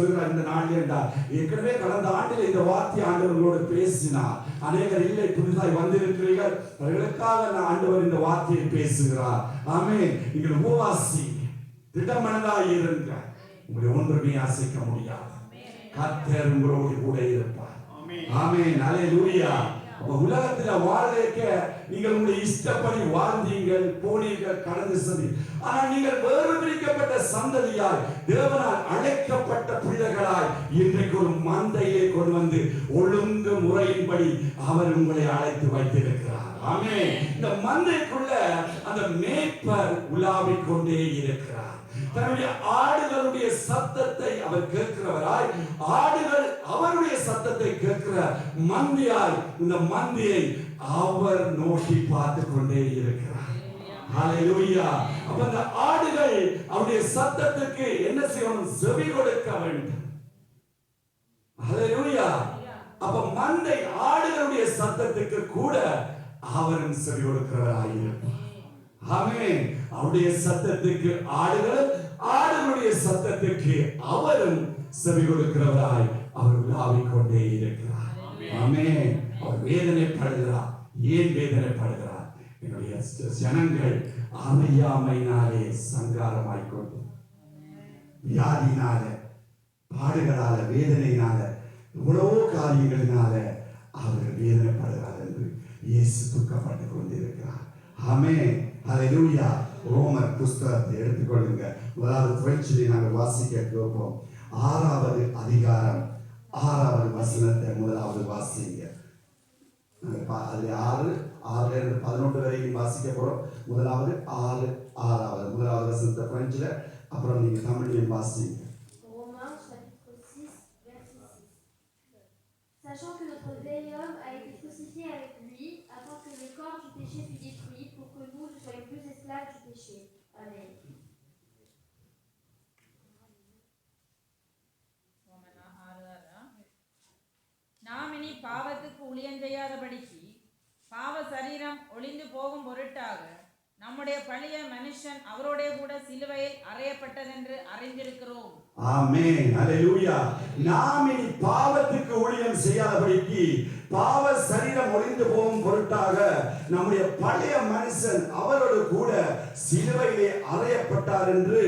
இந்த நாளில் என்றால் ஏற்கனவே கடந்த ஆண்டில் இந்த வார்த்தை ஆண்டவர்களோடு பேசினார். அநேகர் இல்லை, புதிதாய் வந்திருக்கிறீர்கள், அவர்களுக்காக ஆண்டவர் இந்த வார்த்தையை பேசுகிறார். ஆமென். நீங்கள் உபவாசி திடமனதாய் இருங்க, உங்களை ஒன்றுமே அசைக்க முடியாது. கர்த்தர் உங்களோடு கூட இருப்பார். ஆமென். அல்லேலூயா. உலகத்தில் வாழ்க்க நீங்கள் உங்களுடைய இஷ்டப்படி வாழ்ந்தீங்கள், போனீர்கள், கடந்து சென்றீர்கள். ஆனால் நீங்கள் வேறு பிரிக்கப்பட்ட சந்ததியாய், தேவனால் அழைக்கப்பட்ட பிள்ளைகளாய் இன்றைக்கு ஒரு மந்தையை கொண்டு வந்து ஒழுங்கு முறையின்படி அவர் உங்களை அழைத்து வைத்திருக்கிறார். ஆமென். இந்த மந்தைக்குள்ள அந்த மேய்ப்பர் உலாவிக் கொண்டே இருக்கிறார். தன்னுடைய ஆடுகளுடைய சத்தத்தை அவர் கேட்கிறவராய், ஆடுகள் அவருடைய சத்தத்தை கேட்கிற மந்தையாய் இந்த மந்தையை அவர் நோக்கி பார்த்து கொண்டே இருக்கிறார். ஹல்லேலூயா. அப்ப அந்த ஆடுகள் அவருடைய சத்தத்துக்கு என்ன செய்யணும்? செவி கொடுக்க வேண்டும். ஹல்லேலூயா. அப்ப மந்தை ஆடுகளுடைய சத்தத்துக்கு கூட அவரும் செவி கொடுக்கிறவராய் இருப்பார். ஆமென். அவருடைய சத்தத்துக்கு ஆடுகள், ஆடுகளுடைய சத்தத்துக்கு அவரும் செவி கொடுக்கிறவராய் அவர் உலாவிக் கொண்டே இருக்கிறார். ஆமென். அவர் வேதனைப்படுகிறார். ஏன் வேதனைப்படுகிறார்? என்னுடைய ஜனங்கள் அறியாமையினாலே சங்காரமாய் கொண்டு, வியாதினால, பாடுகளால, வேதனையினால, இவ்வளவோ காரியங்களினால அவர்கள் வேதனைப்படுகிறார் என்று இயேசு துக்கப்பட்டு கொண்டிருக்கிறார். ஆமென். ஹல்லேலூயா. ரோமர் புஸ்தகத்தை எடுத்துக்கொள்ளுங்க. முதலாவது பிரெஞ்சிலே நாங்கள் வாசிக்க கேட்போம். 6வது அதிகாரம் 6வது வசனத்தை முதலாவது வாசிங்க. அது 6 11 வரைக்கும் வாசிக்க போறோம். முதலாவது 6வது வசனத்தை பிரெஞ்சில், அப்புறம் நீங்க தமிழையும் வாசிங்க. Sachant que notre vieil homme a été crucifié avec lui, afin que le corps du péché fût détruit, pour que nous ne soyons plus esclaves du péché. Amen. நாம் இனி பாவத்துக்கு ஊழியம் செய்யாதபடிக்கு பாவ சரீரம் ஒளிந்து போகும் பொருட்டாக நம்முடைய பழைய மனுஷன் அவரோட கூட சிலுவையில் அறையப்பட்டதென்று அறிந்திருக்கிறோம். ஆமென். அல்லேலூயா. நாம் இனி பாவத்துக்கு ஊழியம் செய்யாதபடிக்கு பாவ சரீரம் ஒளிந்து போகும் பொருட்டாக நம்முடைய பழைய மனுஷன் அவரோடு கூட சிலுவையிலே அறையப்பட்டார் என்று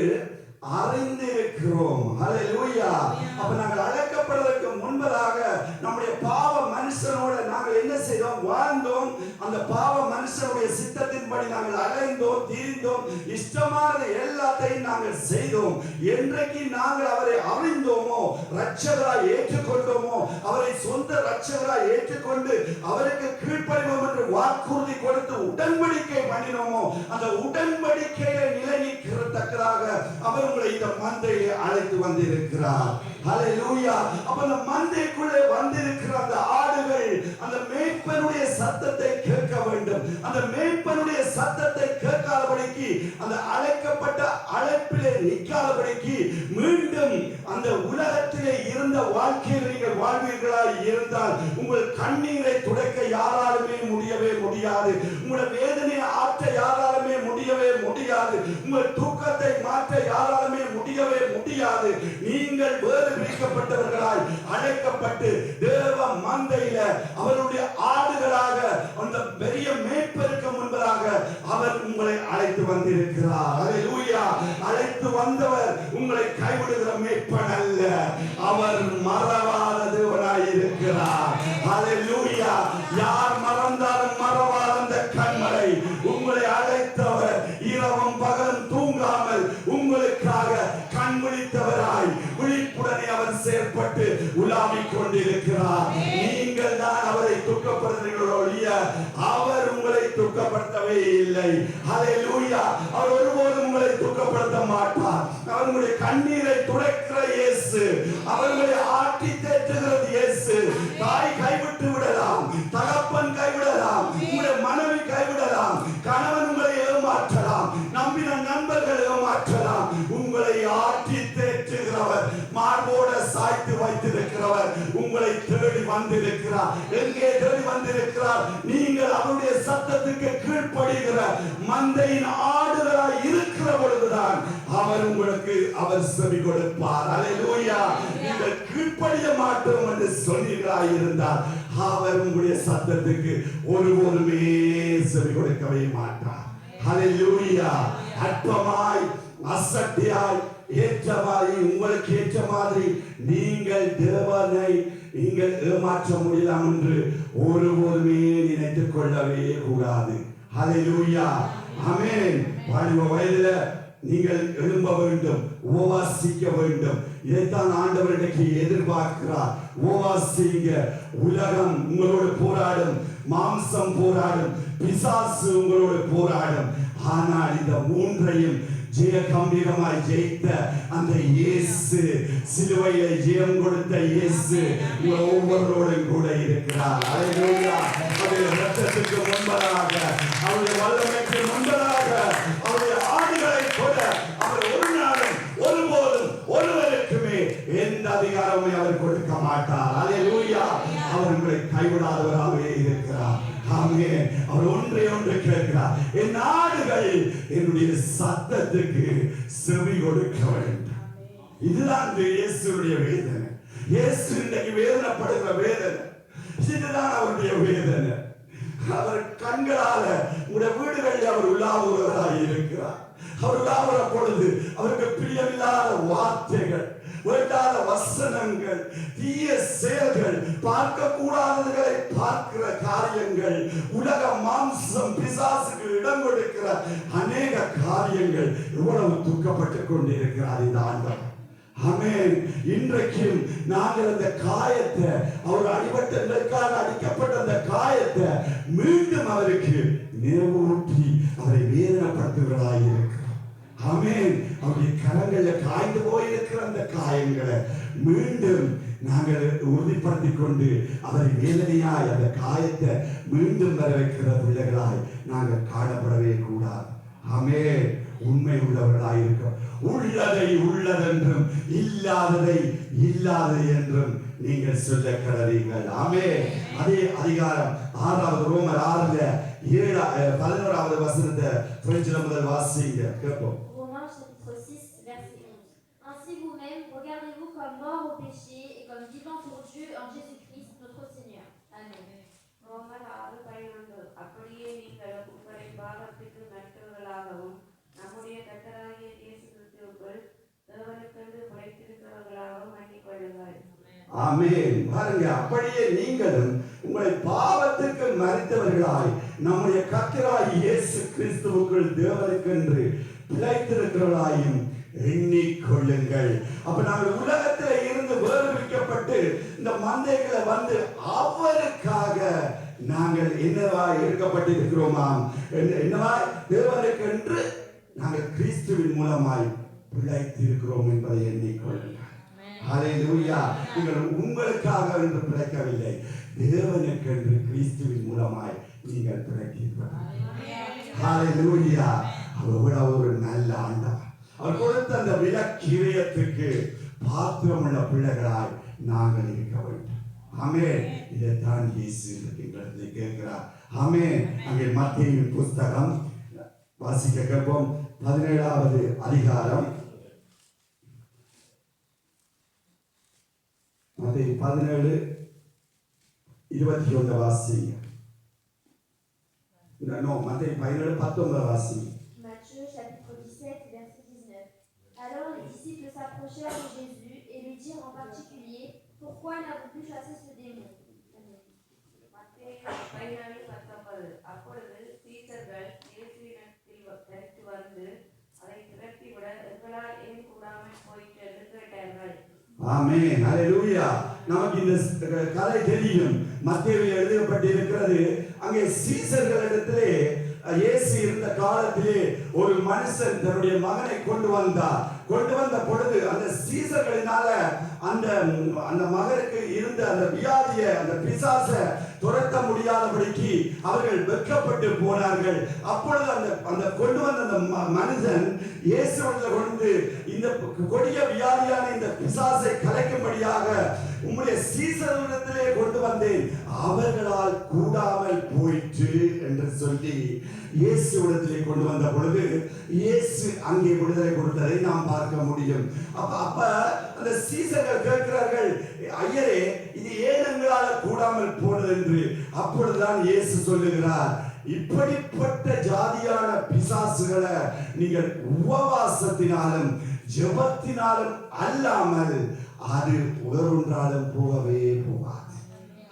அறிந்திருக்கிறோம். ஹல்லேலூயா. அப்ப நாங்கள் அழைக்கப்படுவதற்கு முன்பதாக நம்முடைய பாவ மனுஷனோட நாங்கள் என்ன செய்தோம்? வாழ்ந்தோம். அந்த பாவ மனுஷனுடைய சித்தத்தின்படி நாங்கள் அலைந்தோம், தீர்ந்தோம், இஷ்டமானது எல்லாத்தையும் நாங்கள் செய்தோம். என்றைக்கு நாங்கள் அவரை அறிந்தோமோ, இரட்சகராய் ஏற்றுக்கொண்டோமோ, அவரை சொந்த இரட்சகராய் ஏற்றுக்கொண்டு அவருக்கு கீழ்ப்படிவோம் என்று வாக்குறுதி கொடுத்து உடன்படிக்கை பண்ணினோமோ, அந்த உடன்படிக்கையை நிலைநிற்கத்தக்கதாக அவர் உங்களை இந்த மந்தையை அழைத்து வந்திருக்கிறார். ஹல்லேலூயா. அப்ப அந்த மந்தைக்குள்ளே வந்திருக்கிற அந்த ஆடுகள் அந்த மேய்ப்பனுடைய சத்தத்தை கேட்க வேண்டும். அந்த மேய்ப்பனுடைய சத்தத்தை கேட்காதபடிக்கு, அந்த அழைக்கப்பட்ட அழைப்பிலே நிற்காதபடிக்கு, மீண்டும் அந்த உலகத்திலே இருந்த வாழ்க்கையில் நீங்கள் வாழ்வீர்களாய் இருந்தால் உங்கள் கண்ணீரை துடைக்க யாராலுமே முடியவே முடியாது. உங்கள் வேதனையை ஆற்ற யாராலுமே முடியவே முடியாது. உங்கள் தூக்கத்தை மாற்ற யாராலுமே முடியவே முடியாது. நீங்கள் வேறு பிரிக்கப்பட்டவர்களாய் அழைக்கப்பட்டு தேவ மந்தையில அவருடைய ஆடுகளாக அந்த பெரிய மேய்ப்பருக்கு முன்பதாக அவர் உங்களை அழைத்து வந்திருக்கிறார். அல்லேலூயா. அழைத்து வந்தவர் உங்களை கைவிடுகிற மேய்ப்பன் அல்ல, அவர் மறவாத தேவனாய் இருக்கிறார். அல்லேலூயா. யார் மறந்தாலும் மறவாத அந்த கண்மலை உங்களை அழைத்தவர் இரவும் பகலும் தூங்காமல் உங்களுக்காக கண் விழித்தவராய் விழிப்புடனே அவர் செயல்பட்டு உலாவிக் கொண்டிருக்கிறார். நீங்கள் தான் அவரை துக்கப்படுத்துகிறீர்கள் ஒழிய அவர் உங்களை துக்கப்படுத்தவே இல்லை. ஹல்லேலூயா. அவர் ஒருபோதும் உங்களை துக்கப்படுத்த மாட்டார். அவர் உங்களுடைய கண்ணீரை துடைக்கிற இயேசு, அவர்களை ஆட்டி தேற்றுகிறது இயேசு. தாய் கைவிட்டு விடலாம், தகப்பன் கைவிடலாம், உங்களுடைய மனைவி கைவிடலாம், கணவன் உங்களை ஏமாற்றலாம், நம்பின நண்பர்கள் ஏமாற்றலாம். உங்களை ஆட்டி தேற்றுகிறவர், மார்போட சாய்த்து வைத்திருக்கிறவர் உங்களை தேடி வந்திருக்கிறார். எங்கே தேடி வந்திருக்கிறார்? நீங்கள் அவருடைய சத்தத்துக்கு கீழ்ப்படுகிற மந்தையின் ஆடுகளாய் இருக்கிற பொழுதுதான் அவர் உங்களுக்கு அவர் செவி கொடுப்பார். அல்லேலூயா. நீங்கள் கீழ்ப்படிய மாட்டோம் என்று சொன்னீர்களாய் இருந்தால் அவர் உங்களுடைய சத்தத்துக்கு ஒருபோதுமே செவி கொடுக்கவே மாட்டார். ஹல்லேலூயா. அற்பமாய் அசட்டியாய் ஏற்ற மாதிரி உங்களுக்கு ஏற்ற மாதிரி நீங்கள் தேவனை நீங்கள் ஏமாற்ற முடியலாம் என்று ஒருபோதுமே நினைத்துக் கொள்ளவே கூடாது. ஹல்லேலூயா. ஆமென். வாலிப வயதில நீங்கள் எழும்ப வேண்டும், உபவாசிக்க வேண்டும். இதைத்தான் ஆண்டவர் இன்றைக்கு எதிர்பார்க்கிறார். உபவாசிங்க. உலகம் உங்களோடு போராடும், மாம்சம் போராடும், பிசாசு உங்களோடு போராடும். ஆனால் இந்த மூன்றையும் ஜெய கம்பீரமாய் ஜெயித்த அந்த இயேசு, சிலுவையிலே ஜெயம் கொடுத்த இயேசு உங்கள் ஒவ்வொருவரோடும் கூட இருக்கிறார். ஹல்லேலூயா. அவருடைய இரத்தத்துக்கு முன்பதாக, அவருடைய வல்லமைக்கு முன்பதாக, அவருடைய ஆடுகளை கூட அவர் ஒரு நாளும் ஒருபோதும் ஒருவருக்குமே எந்த அதிகாரமே அவர் கொடுக்க மாட்டார். ஹல்லேலூயா. அவர் உங்களை கைவிடாதவராகவே இருக்கிறார். ஆமென். அவர் ஒன்றை ஒன்று கேட்கிறார், என் ஆடுகள் என்னுடைய சத்தத்துக்கு செவி கொடுக்க வேண்டும். இதுதான் இயேசுடைய வேதனை. இயேசு இன்றைக்கு வேதனைப்படுகிற வேதனை இதுதான் அவருடைய வேதனை. அவர் கண்களால உங்களுடைய வீடுகளில் அவர் உலாவுகிறவராய் இருக்கிறார். அவர் உலாவுற பொழுது அவருக்கு பிரியமில்லாத வார்த்தைகள், வேண்டாத வசனங்கள், தீய செயல்கள், பார்க்க கூடாததுகளை பார்க்கிற காரியங்கள், உலக மாம்சம் பிசாசுக்கு இடம் கொடுக்கிற அநேக காரியங்கள் எவ்வளவு துக்கப்பட்டுக் கொண்டிருக்கிறார் இந்த ஆண்டவர். ஆமென். இன்றைக்கும் நாங்கள் அந்த காயத்தை, அவர் அடிபட்டதற்காக அடிக்கப்பட்ட அந்த காயத்தை மீண்டும் அவருக்கு நினைவூட்டி அவரை வேதனைப்படுத்துகிறதாய் இருக்கிறார். ஆமென். அவருடைய கரங்கள்ல காய்ந்து போயிருக்கிற அந்த காயங்களை மீண்டும் நாங்கள் உறுதிப்படுத்திக் கொண்டு அவரை வேதனையாய் அந்த காயத்தை மீண்டும் வர வைக்கிற பிள்ளைகளாய் நாங்கள் காணப்படவே கூடாது. ஆமென். உண்மை உள்ளவர்களாய் இருக்கிறோம். உள்ளதை உள்ளதென்றும் இல்லாததை இல்லாதது என்றும் நீங்கள் சொல்ல கடவீர்கள். ஆமென். அதே அதிகாரம் 6வது ரோமர் 6:11 வசனத்தை பிரெஞ்சில் முதல் வாசிங்க கேட்போம். Romains chapitre 6, verset 11. Ainsi vous-même, regardez-vous comme morts au péché et comme vivants pour Dieu en Jésus-Christ notre Seigneur. Amen. ரோமர் 6:11. அப்படியே நீங்கள் உங்களை பாவத்துக்கு மற்றவர்களாகவும் நம்முடைய கர்த்தராகிய இயேசு கிறிஸ்துவுக்குள் தேவனுக்கென்று படைத்திருக்கிறவர்களாகவும் எண்ணிக்கொள்ளுங்கள். ஆமென். பாருங்க, அப்படியே நீங்களும் உங்களை பாவத்துக்கு மரித்தவர்களாய் நம்முடைய கர்த்தராகிய இயேசு கிறிஸ்துவுக்குள் தேவனுக்கென்று பிழைத்திருக்கிறவர்களாயும் எண்ணிக்கொள்ளுங்கள். அப்ப நாங்கள் உலகத்திலே இருந்து வேறுவிக்கப்பட்டு இந்த மந்தைகளை வந்து அவருக்காக நாங்கள் என்னவா எடுக்கப்பட்டிருக்கிறோமாம், என்னவா தேவனுக்கென்று நாங்கள் கிறிஸ்துவின் மூலமாய் பிழைத்திருக்கிறோம் என்பதை எண்ணிக்கொள்ளுங்கள். ஹல்லேலூயா. நீங்கள் உங்களுக்காக என்று பிழைக்கவில்லை, தேவனுக்கென்று கிறிஸ்துவின் மூலமாய் நீங்கள் பிழைத்தீர்கள். ஹல்லேலூயா. அவர் ஒரு நல்ல ஆண்டவர். அவர் கொடுத்த அந்த விலக்கிரியத்துக்கு பாத்திரமுள்ள பிள்ளைகளாய் நாங்கள் இருக்க வேண்டும். ஆமென். இதைத்தான் இயேசு எங்களுக்கு கேட்கிறார். ஆமென். அங்கே மத்தேயுவின் புஸ்தகம் வாசிக்க கேட்போம். 17வது அதிகாரம், மத்தேயு 17:21 வாசிங்க. மத்தேயு 17:19 வாசிங்க. Matthieu chapitre 17, verset 19. Alors les disciples s'approchèrent de Jésus et lui dirent en particulier, pourquoi n'avons pu chasser ce démon? Amen. மத்தேயு 17:19. அப்பொழுது சீஷர்கள் இயேசுவினிடத்தில் தரித்து வந்து அதை திரட்டிவிட எங்களால் ஏன் கூடாமல் போயிற்று என்று கேட்டார்கள். ஆமென். ஹல்லேலூயா. நமக்கு இந்த கதை தெரியும். மத்தேயுவில் எழுதப்பட்டிருக்கிறது, அங்கே சீஷர்களிடத்திலே இயேசு இருந்த காலத்திலே ஒரு மனுஷன் தன்னுடைய மகனை கொண்டு வந்த பொழுது அந்த சீஷர்களினால அந்த மகனுக்கு இருந்த அந்த வியாதியை, அந்த பிசாசை துரத்த முடியாதபடிக்கு அவர்கள் வெட்கப்பட்டு போனார்கள். அப்பொழுது அந்த கொண்டு வந்த அந்த மனுஷன் இயேசுவிடத்தில் கொண்டு இந்த கொடிய வியாதியான இந்த பிசாசை கலைக்கும்படியாக உம்முடைய சீஷர்களிடத்திலே கொண்டு வந்தேன், அவர்களால் கூடாமல் போயிற்று என்று சொல்லி இயேசுவிடத்திலே கொண்டு வந்த பொழுது இயேசு அங்கே விடுதலை கொடுத்ததை நாம் பார்க்க முடியும். அப்ப அந்த சீசர்கள் கேட்கிறார்கள், ஐயரே இது ஏன் எங்களால் கூடாமல் போனது என்று. அப்பொழுதுதான் இயேசு சொல்லுகிறார், இப்படிப்பட்ட ஜாதியான பிசாசுகளை நீங்கள் உபவாசத்தினாலும் ஜெபத்தினாலும் அல்லாமல் அது ஒன்றாலும் போகவே போகாது.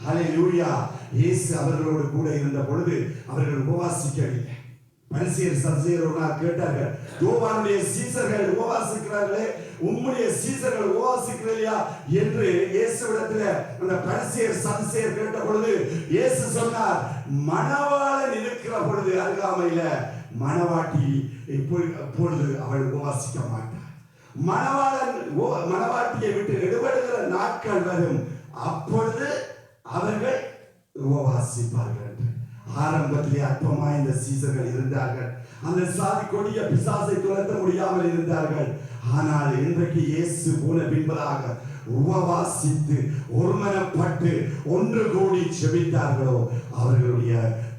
ஹல்லேலூயா. இயேசு அவர்களோடு கூட இருந்த பொழுது அவர்கள் உபவாசிக்கவில்லை. பரிசேயர் சதுசேயர் கேட்டார்கள், யோவானுடைய சீசர்கள் உபவாசிக்கிறார்களே, உம்முடைய சீசர்கள் உபவாசிக்கலையா என்று இயேசுவிடத்தில் அந்த பரிசேயர் சதுசேயர் கேட்ட பொழுது இயேசு சொன்னார், மணவாளன் இருக்கிற பொழுது அருகாமையில மணவாட்டி இப்பொழுது அவள் உபவாசிக்க மாட்டார். மணவாட்டியை விட்டு எடுபடுகிற நாட்கள் வரும், அப்பொழுது அவர்கள் உபவாசிப்பார்கள். ஆரம்பத்திலே அற்பமா இந்த சீசர்கள் இருந்தார்கள். அந்த சாதி கொடிய பிசாசை துரத்த முடியாமல் இருந்தார்கள். ஆனால் இன்றைக்கு இயேசு போன பின்பதாக உபவாசித்து ஒருமனப்பட்டு ஒன்று கூடி செபித்தார்களோ, அவர்களுடைய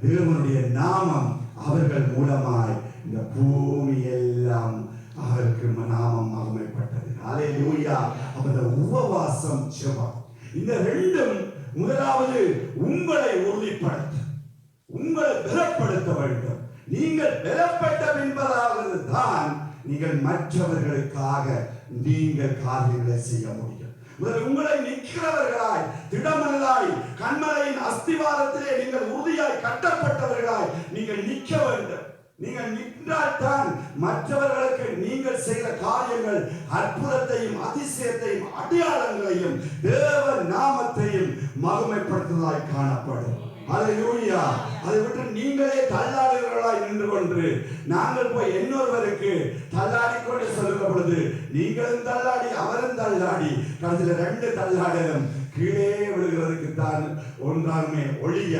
தேவனுடைய நாமம் அவர்கள் மூலமாய் இந்த பூமி எல்லாம் அவருக்கு நாமம் மகிமைப்பட்டது. ஹல்லேலூயா. அந்த உபவாசம் ஜெபம் இந்த ரெண்டும் முதலாவது உங்களை உறுதிப்படுத்த, உங்களை பலப்படுத்த வேண்டும். நீங்கள் பலப்பட்ட பின்பதாக தான் நீங்கள் மற்றவர்களுக்காக நீங்கள் காரியங்களை செய்ய முடியும். உங்களை நிற்கிறவர்களாய், திடமனதாய், கண்மலையின் அஸ்திவாரத்திலே நீங்கள் உறுதியாய் கட்டப்பட்டவர்களாய் நீங்கள் நிற்க வேண்டும். நீங்கள் நின்றால் தான் மற்றவர்களுக்கு நீங்கள் செய்கிற காரியங்கள் அற்புதத்தையும் அதிசயத்தையும் அடையாளங்களையும் தேவ நாமத்தையும் மகிமைப்படுத்துவதாய் காணப்படும். ஹல்லேலூயா. அதை விட்டு நீங்களே தள்ளாடுகிறவர்களாய் நின்று கொண்டு நாங்கள் போய் இன்னொருவருக்கு தள்ளாடி கொண்டு சொல்லுகிற பொழுது நீங்களும் தள்ளாடி அவரும் தள்ளாடி கடைசியில் ரெண்டு தள்ளாடலும் கீழே விழுகிறதுக்கு தான் ஒன்றாலுமே ஒழிய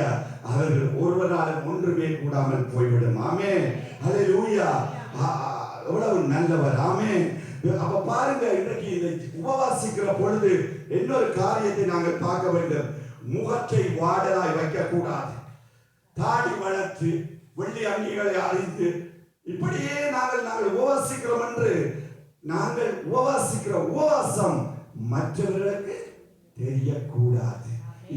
அவர்கள் ஒருவராலும் ஒன்றுமே கூடாமல் போய்விடும். ஆமென். ஹல்லேலூயா. எவ்வளவு நல்லவர். ஆமென். அப்ப பாருங்க, இன்றைக்கு இதை உபவாசிக்கிற பொழுது இன்னொரு காரியத்தை நாங்கள் பார்க்க வேண்டும். முகத்தை வாடலாய் வைக்க கூடாது. தாடி வளர்த்து வெள்ளி அங்கிகளை அணிந்து இப்படியே நாங்கள் உபவாசிக்கிறோம் என்று நாங்கள் உபவாசிக்கிற உபவாசம் மற்றவர்களுக்கு தெரியக்கூடாது.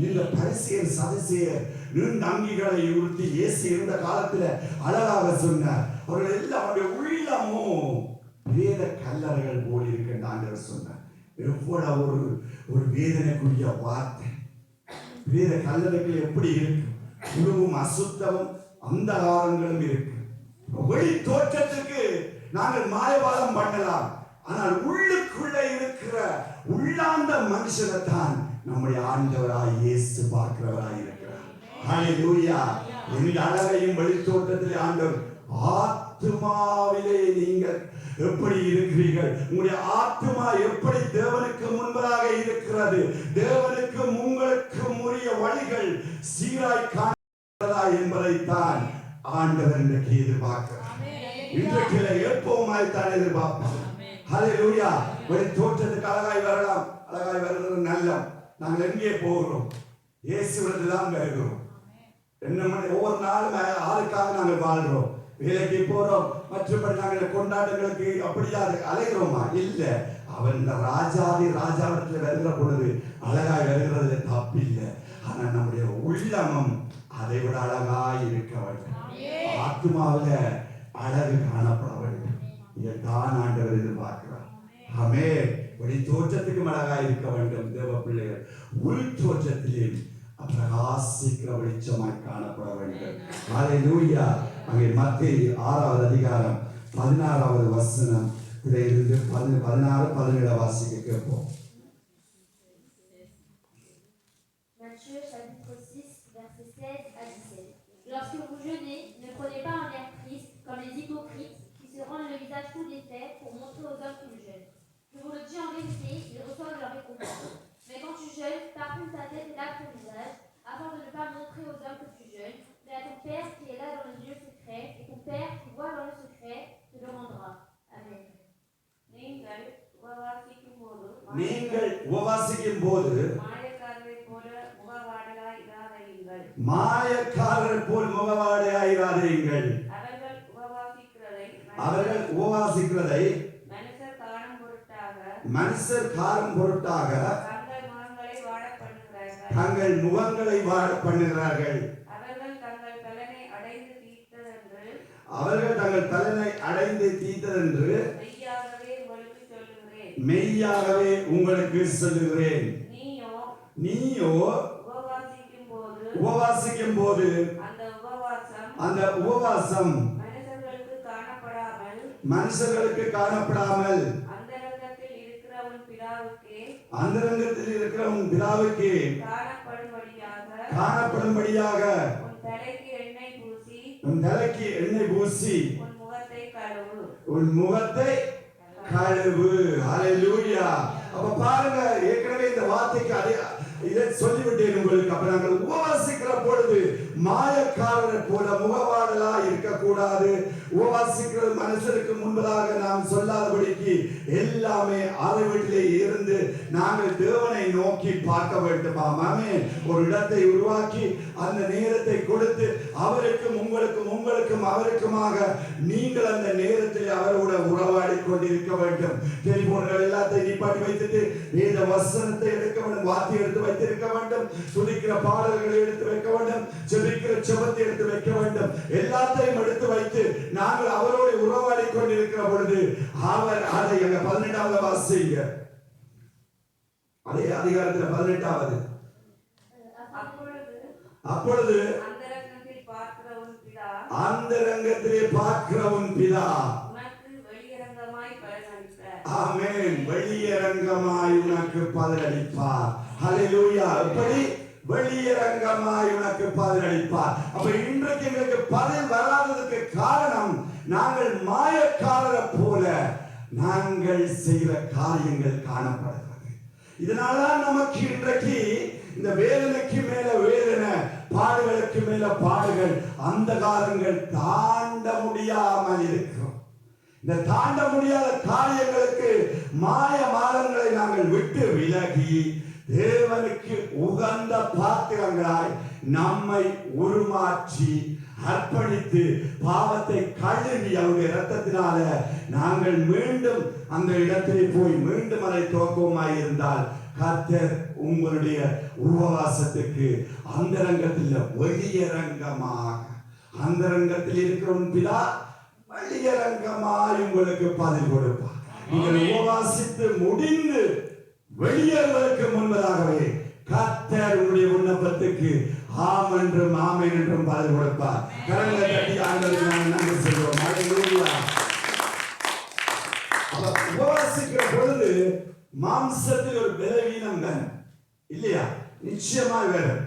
இந்த பரிசேயர் சதுசேயர் நீண்ட அங்கிகளை உடுத்தி இயேசு இருந்த காலத்துல அழகாக சொன்னார். அவர்கள் எல்லாம் அவருடைய உள்ளமும் வேத கல்லறைகள் போல் இருக்கின்ற ஆண்டவர் சொன்னார். எவ்வளவு ஒரு வேதனைக்குரிய வார்த்தை. வேத கல்லறைகள் எப்படி இருக்கு? குழுவும் அசுத்தமும் அந்தகாரங்களும் இருக்கு. வெளி தோற்றத்துக்கு நாங்கள் மாயவாதம் பண்ணலாம், ஆனால் உள்ளுக்குள்ள இருக்கிற உள்ளாந்த மனுஷனை தான் நம்முடைய ஆண்டவராய் இயேசு பார்க்கிறவராய் இருக்கிறார். ஹல்லேலூயா. இந்த அழகையும் வெளி தோற்றத்திலே ஆண்டவர், ஆத்துமாவிலே நீங்கள் எப்படி இருக்கிறீர்கள்? உங்களுடைய ஆத்துமா எப்படி தேவனுக்கு முன்பதாக இருக்கிறது? தேவனுக்கு உங்களுக்கு உரிய வழிகள் சீராய் காண்கிறதா என்பதைத்தான் ஆண்டவர் இன்றைக்கு எதிர்பார்க்கிறார். இன்றைக்கு எப்பவுமாய் தான் எதிர்பார்ப்பார். ஹல்லேலூயா. வெளி தோற்றத்துக்கு அழகாய் வரலாம், அழகாய் வருகிறது நல்லம். நாங்கள் எங்கே போகிறோம்? இயேசுவிடத்தில் தான் வருகிறோம். என்ன ஒவ்வொரு நாளும் ஆளுக்காக நாங்கள் வாழ்கிறோம். வேலைக்கு போறோம், மற்றபடி நாங்கள் கொண்டாட்டங்களுக்கு அப்படியா அலைகிறோமா? இல்ல. அவன் இந்த ராஜாவிடத்துல வருகிற பொழுது அழகாய் வருகிறது தப்பில்லை. ஆனா நம்முடைய உள்ளமும் அதை விட அழகாய் இருக்க வேண்டும். ஆத்மாவில அழகு காணப்பட வேண்டும். இதைத்தான் ஆண்டவர் எதிர்பார்க்கிறார். ஆமென். வெளி தோற்றத்துக்கும் அழகாய் இருக்க வேண்டும் தேவ பிள்ளைகள். உள் தோற்றத்திலும் பிரகாசிக்கிற வெளிச்சமாய் காணப்பட வேண்டும். ஹல்லேலூயா. அங்கே மத்தேயு 6வது அதிகாரம் 16வது வசனம் இதிலிருந்து 16, 17 வாசிக்க கேட்போம். Matthieu chapitre 6 versets 16 à 17. Lorsque vous jeûnez, ne prenez pas un air triste comme les hypocrites qui se rendent le visage tout défait pour montrer aux hommes qu'ils jeûnent. Je vous le dis en vérité, ils reçoivent leur récompense. Mais quand tu jeûnes, parfume ta tête et lave ton visage, afin de ne pas montrer aux hommes que tu jeûnes, mais à ton Père qui est là dans le lieu secret, et ton Père qui voit dans le secret te le rendra. Amen. நீங்கள் உபவாசிக்கும் போது மாயக்காரரை போல முகவாடலாய் மாயக்காரர் போல் முகவாடையாயிராதீங்கள். அவர்கள் உபவாசிக்கிறதை மனுஷர் காணும் பொருட்டாக தங்கள் முகங்களை வாட பண்ணுகிறார்கள். அவர்கள் தங்கள் பலனை அடைந்து தீர்த்ததென்று மெய்யாகவே உங்களுக்கு சொல்லுகிறேன். நீயோ உபவாசிக்கும் போது அந்த உபவாசம் மனுஷர்களுக்கு காணப்படாமல் அந்தரங்கத்தில் இருக்கிற உன் பிதாவுக்கு காணப்படும்படியாக உன் தலைக்கு எண்ணெய் பூசி உன் முகத்தை கழுவு. ஹல்லேலூயா. அப்ப பாருங்க, ஏற்கனவே இந்த வார்த்தைக்கு இதை சொல்லிவிட்டேன் உங்களுக்கு. அப்ப நாங்கள் உபவாசிக்கிற பொழுது மாயக்காரரை போல முகவாடலா இருக்கக்கூடாது. உபவாசிக்கிறது மனுஷருக்கு முன்பதாக நாம் சொல்லாதபடிக்கு எல்லாமே அதை வீட்டிலே இருந்து நாங்கள் தேவனை நோக்கி பார்க்க வேண்டுமா? ஆமென். ஒரு இடத்தை உருவாக்கி அந்த நேரத்தை கொடுத்து அவருக்கும் உங்களுக்கும் அவருக்குமாக நீங்கள் அந்த நேரத்தில் அவரோட உறவாடி கொண்டிருக்க வேண்டும். டெலிபோன்கள் எல்லாத்தையும் நிப்பாட்டி வைத்துட்டு வேத வசனத்தை எடுக்க வேண்டும், வார்த்தை எடுத்து வைத்திருக்க வேண்டும், துதிக்கிற பாடல்களை எடுத்து வைக்க வேண்டும், ஜெபிக்கிற ஜெபத்தை எடுத்து வைக்க வேண்டும். எல்லாத்தையும் எடுத்து வைத்து நாங்கள் அவரோடு உறவாடி கொண்டிருக்கிற பொழுது அவர் அதை 18வது வாசிங்க. அதே அதிகாரத்தில் 18வது. அப்பொழுது அந்தரங்கத்திலே பார்க்கிற உன் பிதா ஆமென் வெளியரங்கமாய் உனக்கு பதிலளிப்பார். ஹல்லேலூயா. எப்படி வெளியரங்கமாய் உனக்கு பதிலளிப்பார். அப்ப இன்றைக்கு எங்களுக்கு பதில் வராததுக்கு காரணம் நாங்கள் மாயக்காரரை போல நாங்கள் செய்கிற காரியங்கள் காணப்படுகிறது. இதனாலதான் நமக்கு இன்றைக்கு இந்த வேதனைக்கு மேல வேதனை, பாடுகளுக்கு மேல பாடுகள், அந்த காலங்கள் தாண்ட முடியாமல் இருக்கிறோம். இந்த தாண்ட முடியாத காரியங்களுக்கு மாய மாதங்களை நாங்கள் விட்டு விலகி தேவனுக்கு உகந்த பாத்திரங்களாய் நம்மை உருமாற்றி அர்ப்பணித்து பாவத்தை கழுவி அவருடைய இரத்தத்தினால நாங்கள் மீண்டும் அந்த இடத்திலே போய் மீண்டும் அதை துவக்கமாய் இருந்தால் கர்த்தர் உங்களுடைய உபவாசத்துக்கு அந்தரங்கத்தில் வெளியரங்கமாக அந்தரங்கத்தில் இருக்கிற பிதா வெளியரங்கமாய் உங்களுக்கு பதில் கொடுப்பார். நீங்கள் உபவாசித்து முடிந்து வெளியேறுவதற்கு முன்பதாகவே கர்த்தர் உங்களுடைய விண்ணப்பத்துக்கு ஆம் என்றும் ஆமென் என்றும் பதில் கொடுப்பார். கரங்களை தட்டி ஆண்டவருக்கு நாங்கள் நன்றி சொல்வோம். ஹல்லேலூயா. அப்ப உபவாசிக்கிற பொழுது மாம்சத்தில் ஒரு பலவீனம் தான் இல்லையா? நிச்சயமா வேறும்.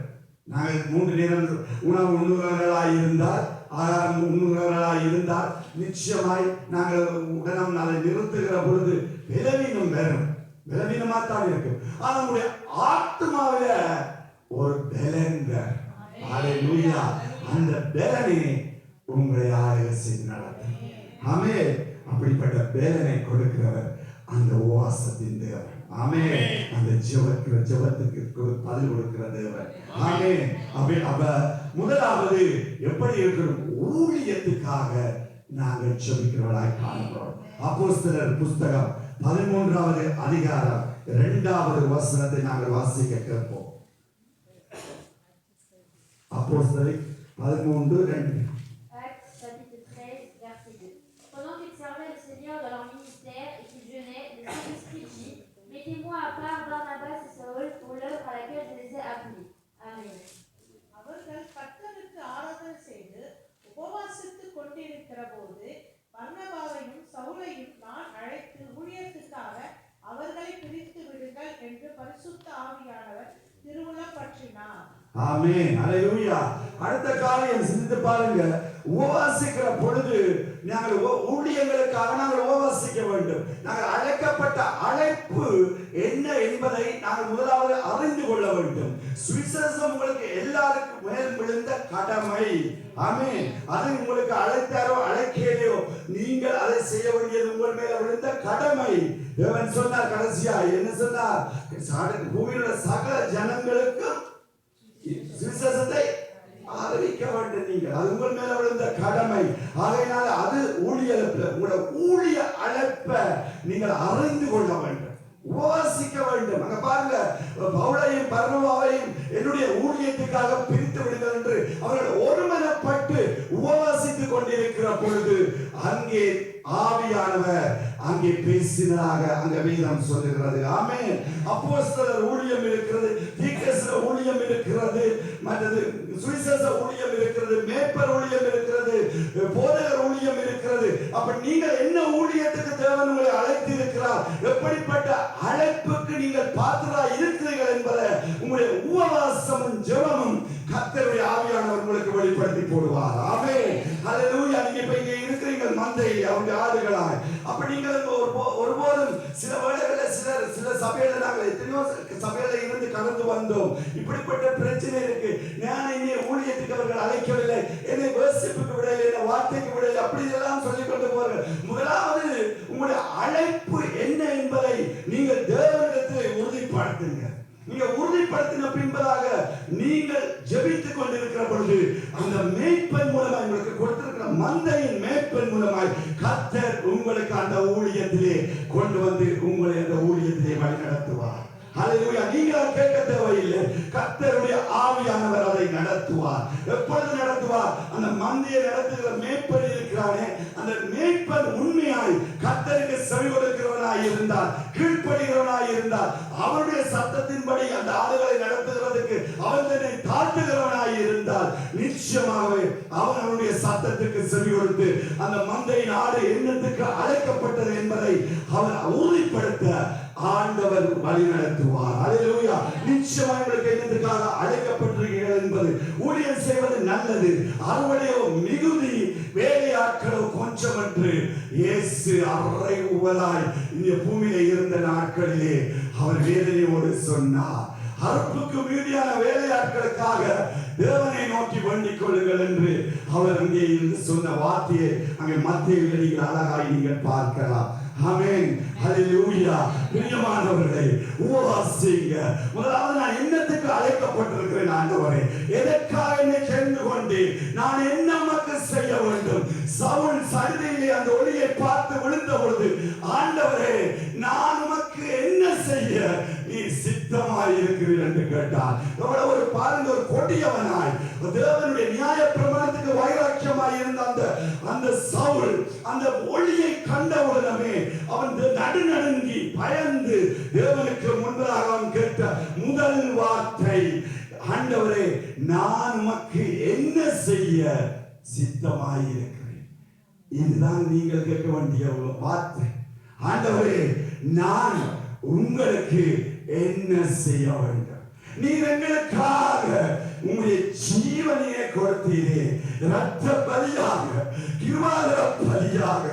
நாங்கள் 3 நேரம் உணவு உண்ணுகிறவர்களாய் இருந்தால், ஆகாரம் உண்ணுகிறவர்களாய் இருந்தால் நிச்சயமாய் நாங்கள் உடனம் அதை நிறுத்துகிற பொழுது பலவீனம் வேறும், பலவீனமாத்தான் இருக்கும். ஆனா உங்களுடைய ஆத்மாவில ஒரு பலன் வேறு. ஹல்லேலூயா. அந்த பலனை உங்களை ஆளுகை செய்து நடத்தும். ஆமென். அப்படிப்பட்ட பலனை கொடுக்கிறவர் அந்த உபவாசத்தின் தேவன். ஆமென். அந்த ஜெபத்துக்கு பதில் கொடுக்கிற தேவன். ஆமென். அப்ப முதலாவது எப்படி இருக்கிறோம்? ஊழியத்துக்காக நாங்கள் ஜெபிக்கிறவர்களாய் காண்கிறோம். அப்போஸ்தலர் புஸ்தகம் 13வது அதிகாரம் 2வது வசனத்தை நாங்கள் வாசிக்க கேட்போம். அப்போஸ்தலர் 13:2. Actes chapitre 13 verset 2. Pendant qu'ils servaient le Seigneur dans leur ministère et qu'ils jeûnaient, le Saint-Esprit dit: Mettez-moi à part Barnabas et Saül pour l'œuvre à laquelle je les ai appelés. Amen. அவர்கள் கர்த்தருக்கு ஆராதனை செய்து உபவாசித்துக் கொண்டிருக்கிற போது பர்னபாவையும் சவுலையும் நான் அழைத்து ஊழியத்துக்காக அவர்களை பிரித்து விடுங்கள் என்று பரிசுத்த ஆவியானவர் திருவுளம் பற்றினார். ஆமென். ஹல்லேலூயா. அடுத்த காரியம் சிந்தித்து பாருங்க. உபவாசிக்கிற பொழுது நாங்கள் ஊழியங்களுக்காக நாங்கள் உபவாசிக்க வேண்டும். நாங்கள் அழைக்கப்பட்ட அழைப்பு என்ன என்பதை நாங்கள் முதலாவது அறிந்து கொள்ள வேண்டும். சுவிசேஷம் உங்களுக்கு எல்லாருக்கும் மேல் விழுந்த கடமை. ஆமென். அது உங்களுக்கு அழைத்தாரோ அழைக்கலையோ நீங்கள் அதை செய்ய வேண்டியது உங்கள் மேல விழுந்த கடமை. தேவன் சொன்னார் கடைசியா என்ன சொன்னார்? பூமியிலுள்ள சகல ஜனங்களுக்கும் சுவிசேஷத்தை அறிவிக்க வேண்டும். நீங்கள் அது உங்கள் மேல விழுந்த கடமை. ஆகையினால அது ஊழியத்தில் உங்களோட ஊழிய அழைப்பை நீங்கள் அறிந்து கொள்ள வேண்டும், உபவாசிக்க வேண்டும். அங்க பாருங்க, பவுலையும் பர்னபாவையும் என்னுடைய ஊழியத்துக்காக பிரித்து விடுங்கள் என்று அவர்கள் ஒருமனப்பட்டு உபவாசித்துக் கொண்டிருக்கிற பொழுது அங்கே ஆவியானவர் அங்கே பேசினதாக அங்க வேதம் சொல்லுகிறது. ஆமென். அப்போஸ்தலர் ஊழியம் இருக்கிறது, தீர்க்கதரிசி ஊழியம் இருக்கிறது, மற்றது சுவிசேஷ ஊழியம் இருக்கிறது, மேய்ப்பர் ஊழியம் இருக்கிறது, போதகர் ஊழியம் இருக்கிறது. அப்ப நீங்கள் என்ன ஊழியத்துக்கு தேவன் உங்களை அழைத்து இருக்கிறார், எப்படிப்பட்ட அழைப்புக்கு நீங்கள் பாத்திரா இருக்கிறீர்கள் என்பதை உங்களுடைய உபவாசமும் ஜெபமும் கர்த்தருடைய ஆவியானவர் உங்களுக்கு வெளிப்படுத்தி போடுவார். ஆமென். ஹல்லேலூயா. நீங்க இப்ப இங்க இருக்கிறீங்க மந்தையில் அவருடைய ஆடுகளாய். அப்ப நீங்கள் ஒருபோதும் சில வேளைகளில் சில சபையில நாங்கள் எத்தனையோ சபையில இருந்து கடந்து வந்தோம். இப்படிப்பட்ட பிரச்சனை இருக்கு. நான் என்னை ஊழியத்துக்கு அவர்கள் அழைக்கவில்லை, என்னை வேர்ஷிப்புக்கு விடவில்லை, என்னை வார்த்தைக்கு விடவில்லை, அப்படி எல்லாம் சொல்லிக் கொண்டு போவார்கள். முதலாவது உங்களுடைய அழைப்பு என்ன என்பதை நீங்கள் தேவனிடத்தில் உறுதிப்படுத்துங்க. நீங்க உறுதிப்படுத்தின பின்பதாக நீங்கள் ஜெபித்துக் கொண்டிருக்கிற பொழுது அந்த மேய்ப்பன் மூலமாய் உங்களுக்கு கொடுத்திருக்கிற மந்தையின் மேய்ப்பன் மூலமாய் கர்த்தர் உங்களுக்கு அந்த ஊழியத்திலே கொண்டு வந்து உங்களை அந்த ஊழியத்திலே வழி நடத்துவார். ஹல்லேலூயா. நீங்கள் கேட்க தேவையில்லை, கர்த்தருடைய ஆவியானவர் அதை நடத்துவார். எப்பொழுது நடத்துவார்? அந்த மந்தையை நடத்துகிற மேய்ப்பன் இருக்கிறானே, அந்த மேய்ப்பன் உண்மையாய் கர்த்தருக்கு செவி கொடுக்கிறவனாய் இருந்தால், கீழ்ப்படுகிறவனாய் இருந்தால், அவருடைய சத்தத்தின்படி அந்த ஆடுகளை நடத்துகிறதுக்கு அவன் தன்னை தாழ்த்துகிறவனாய் இருந்தால், நிச்சயமாகவே அவன் அவனுடைய சத்தத்துக்கு செவி கொடுத்து அந்த மந்தையின் ஆடு என்னத்துக்கு அழைக்கப்பட்டது என்பதை அவன் உறுதிப்படுத்த ஆண்டவர் வழி நடத்துவார். ஹல்லேலூயா. நிச்சயமாக உங்களுக்கு என்னத்துக்காக அழைக்கப்பட்டிருக்கிறீர்கள் என்பது ஊழியம் செய்வது நல்லது. அறுவடையோ மிகுதி, வேலையாட்களோ கொஞ்சம் என்று இயேசு அரை உவலாய் இந்த பூமியில இருந்த நாட்களிலே அவர் வேதனையோடு சொன்னார். அறுப்புக்கு மீதியான வேலையாட்களுக்காக தேவனை நோக்கி வேண்டிக் கொள்ளுங்கள் என்று அவர் அங்கே இருந்து சொன்ன வார்த்தையை அங்கே மத்தியில் நீங்கள் அழகாய் நீங்கள் பார்க்கலாம். ஆமென். ஹல்லேலூயா. பிரியமானவர்களே, உபவாசிங்க. முதலாவது நான் என்னத்துக்கு அழைக்கப்பட்டிருக்கிறேன் ஆண்டவரே, எதற்காக என்னை தெரிந்து கொண்டு நான் என்ன நமக்கு செய்ய வேண்டும். சவுல் சடுதியிலே அந்த ஒளியை பார்த்து விழுந்த பொழுது, ஆண்டவரே நான் உமக்கு என்ன செய்ய நீ சித்தமாய் இருக்கிறீர் என்று கேட்டார். எவ்வளவு ஒரு பாருங்க, ஒரு கொடியவனாய் தேவனுடைய நியாய பிரமாணத்துக்கு வைராக்கியமாய் இருந்த அந்த சவுல் அந்த ஒளியை கண்டவுடனே அவன் நடுநடுங்கி பயந்து தேவனுக்கு முன்பதாக அவன் கேட்ட முதல் வார்த்தை, ஆண்டவரே நான் உமக்கு என்ன செய்ய சித்தமாய் இருக்கிறேன். இதுதான் நீங்கள் கேட்க வேண்டிய வார்த்தை. ஆண்டவரே நான் உங்களுக்கு என்ன செய்ய வேண்டும். நீர் எங்களுக்காக உங்களுடைய ஜீவனையை கொடுத்தீரே, இரத்த பலியாக, கிருபாதார பலியாக,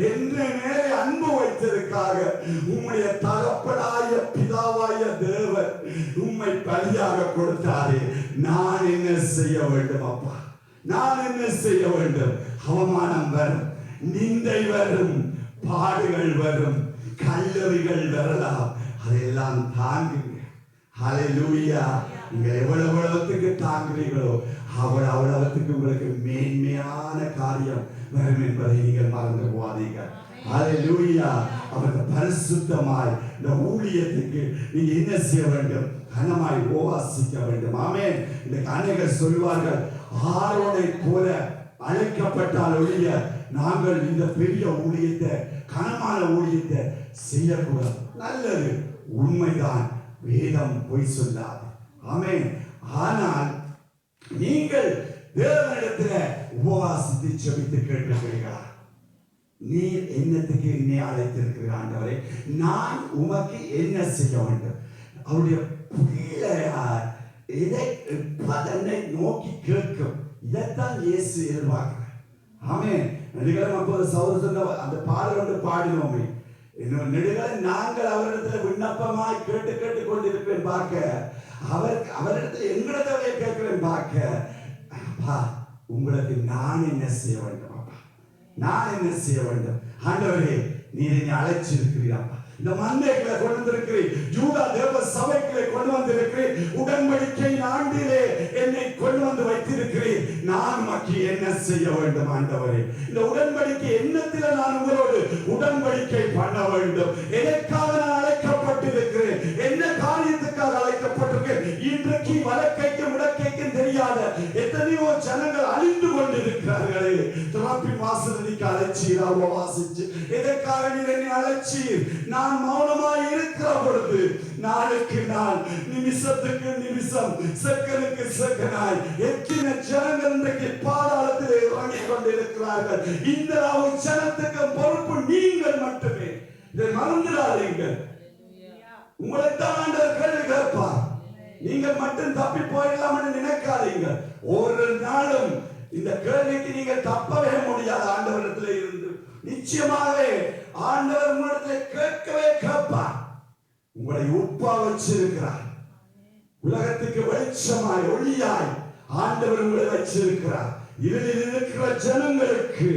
என்ன மேலே அன்பு வைத்ததற்காக உம்முடைய தகப்பனாய பிதாவாய தேவன் உம்மை பலியாக கொடுத்தாரே. நான் என்ன செய்ய வேண்டும் அப்பா? நான் என்ன செய்ய வேண்டும்? அவமானம் வரும், நிந்தை வரும், பாடுகள் வரும், கல்லறிகள் வரலாம், அதையெல்லாம் தாங்குங்க. ஹல்லேலூயா. நீங்க எவ்வளவுக்கு தாங்குறீங்களோ அவ்வளவுக்கு உங்களுக்கு மேன்மையான காரியம் வரும் என்பதை நீங்கள் மறந்து போகாதீங்க. ஹல்லேலூயா. அவருக்கு பரிசுத்தமாய் இந்த ஊழியத்துக்கு நீங்க என்ன செய்ய வேண்டும்? கனமாய் உபவாசிக்க வேண்டும். ஆமென். இந்த அநேகர் சொல்வார்கள், ஆரோனை போல அழைக்கப்பட்டால் ஒழிய நாங்கள் இந்த பெரிய ஊழியத்தை, கனமான ஊழியத்தை செய்யக்கூடாது. நல்லது, உண்மைதான், வேதம் பொய் சொல்லாது. ஆமென். ஆனால் நீங்கள் தேவனிடத்தில் உபவாசித்து ஜெபித்து கேட்டிருக்கிறீர்களா? நீ என்னத்துக்கு என்னை அழைத்திருக்கிறீர்கள் ஆண்டவரே, நான் உமக்கு என்ன செய்ய வேண்டும்? அவருடைய பிள்ளையார் எதை பதனை நோக்கி கேட்கும். இதைத்தான் இயேசு எதிர்பார்க்கிறார். ஆமென். நெடுகலம் அப்போது சவுல் சொன்ன அந்த பாடல் ஒன்று பாடினோமே, இன்னும் நெடுகலம் நாங்கள் அவரிடத்துல விண்ணப்பமாய் கேட்டு கொண்டிருக்கிறேன் பார்க்க, அவரிடத்துல எங்களிடத்தை கேட்கிறேன் பார்க்க, அப்பா உங்களுக்கு நான் என்ன செய்ய வேண்டும்? அப்பா நான் என்ன செய்ய வேண்டும்? ஆண்டவரே நீர் என்னை அழைச்சிருக்கிறீர். இந்த மந்தைகளை கொண்டு வந்திருக்கிறேன், யூதா தேவ சபைகளை கொண்டு வந்திருக்கிறேன், உடன்படிக்கை ஆண்டிலே என்னை கொண்டு வந்து வைத்து வைத்திருக்கிறேன். நான் உமக்கு என்ன செய்ய வேண்டும் ஆண்டவரே? இந்த உடன்படிக்கை எண்ணத்தில் நான் உங்களோடு உடன்படிக்கை பண்ண வேண்டும். எதற்காக நான் அழைக்கப்பட்டிருக்கிறேன்? என்ன காரியத்துக்காக அழைக்கப்பட்டிருக்கிறேன்? இன்றைக்கு வழக்கைக்கும் முடக்கைக்கும் தெரியாத எத்தனையோ ஜனங்கள் அழிந்து கொண்டிருக்கிறார்களே. துறப்பி மாசத்துக்கு அழைச்சீரா உபவாசிச்சு? எதற்காக நீர் என்னை அழைச்சீர்? நான் மௌனமாய் இருக்கிற பொழுது நாளுக்கு நாள், நிமிஷத்துக்கு நிமிஷம், செகனுக்கு செகனாய் எத்தனை ஜனங்கள் இன்றைக்கு பாதாளத்தில் இறங்கிக் கொண்டிருக்கிறார்கள். இந்த ஜனத்துக்கு பொறுப்பு நீங்கள் மட்டுமே. இதை மறந்துடாதீங்கள். உங்களைத்தான் ஆண்டவர் கேள்வி கேட்பார். நீங்கள் மட்டும் தப்பி போயிடலாம் என்று நினைக்காதீங்க. ஒரு நாளும் இந்த கேள்விக்கு நீங்கள் தப்பவே முடியாது. ஆண்டவரிடத்தில் இருந்து நிச்சயமாகவே ஆண்டவர் உங்களிடத்தில் கேட்கவே கேட்பார். உங்களை உப்பா வச்சிருக்கிறார். உலகத்துக்கு வெளிச்சமாய் ஒளியாய் ஆண்டவர் உங்களை வச்சிருக்கிறார். இருளில் இருக்கிற ஜனங்களுக்கு